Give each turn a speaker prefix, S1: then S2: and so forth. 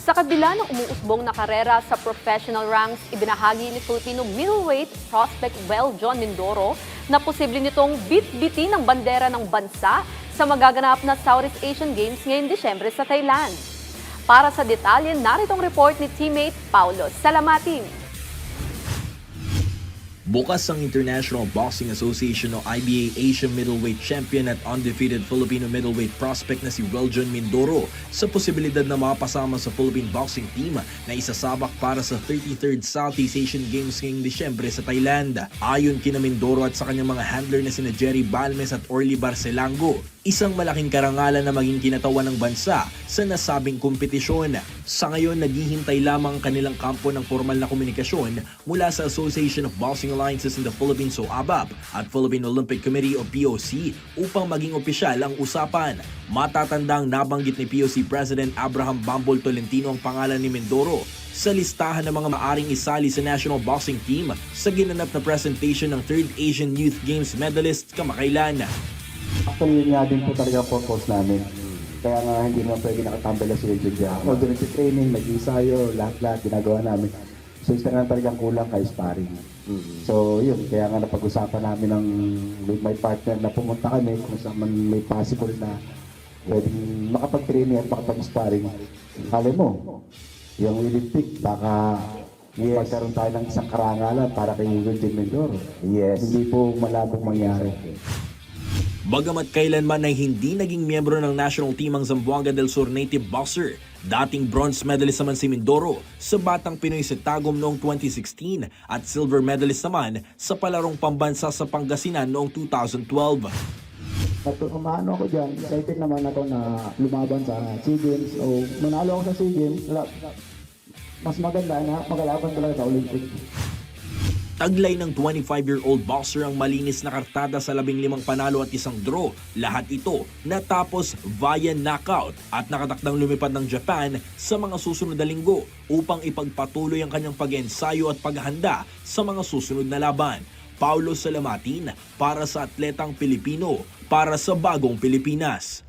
S1: Sa kabila ng umuusbong na karera sa professional ranks, ibinahagi ni Filipino middleweight prospect John Mindoro na posible nitong bit-bitin ng bandera ng bansa sa magaganap na Southeast Asian Games ngayong Disyembre sa Thailand. Para sa detalye, naritong report ni teammate Paulo Salamatin.
S2: Bukas ang International Boxing Association o IBA Asian Middleweight Champion at undefeated Filipino middleweight prospect na si John Mindoro sa posibilidad na makapasama sa Philippine Boxing Team na isasabak para sa 33rd Southeast Asian Games ngayong Disyembre sa Thailand. Ayon kina Mindoro at sa kanyang mga handler na sina Jerry Balmes at Orly Barcelango, isang malaking karangalan na maging kinatawan ng bansa sa nasabing kompetisyon. Sa ngayon, naghihintay lamang ang kanilang kampo ng formal na komunikasyon mula sa Association of Boxing Alliances in the Philippines o ABAP at Philippine Olympic Committee o POC upang maging opisyal ang usapan. Matatandang nabanggit ni POC President Abraham Bambol Tolentino ang pangalan ni Mindoro sa listahan ng mga maaring isali sa National Boxing Team sa ginanap na presentation ng 3rd Asian Youth Games medalist kamakailan.
S3: Actually, yun nga din po talaga ang purpose namin. Kaya nga hindi naman pwede nakatambay lang sila dyan. During the training, nag-iisayo, lahat-lahat ginagawa namin. So, isa nga talagang kulang kay sparring. So, yun. Kaya nga napag-usapan namin with my partner na pumunta kami kung saan man may possible na pwedeng makapag-training at makapag-sparring. Kali mo, yung Olympic, baka magkaroon tayo ng isang karangalan para kay John Mindoro. Hindi po malabong mangyari.
S2: Bagamat kailanman ay hindi naging miyembro ng national team ang Zamboanga del Sur native boxer, dating bronze medalist naman si Mindoro sa Batang Pinoy sa Tagum noong 2016 at silver medalist naman sa palarong pambansa sa Pangasinan noong 2012.
S3: Umano ako dyan, excited naman ako na lumaban sa SEA Games. O manalo ako sa SEA Games, mas maganda na magalaban talaga sa Olympic.
S2: Taglay ng 25-year-old boxer ang malinis na kartada sa 15 panalo at isang draw. Lahat ito natapos via knockout at nakatakdang lumipad ng Japan sa mga susunod na linggo upang ipagpatuloy ang kanyang pag-ensayo at paghahanda sa mga susunod na laban. Paulo Salamatin para sa Atletang Pilipino, para sa Bagong Pilipinas.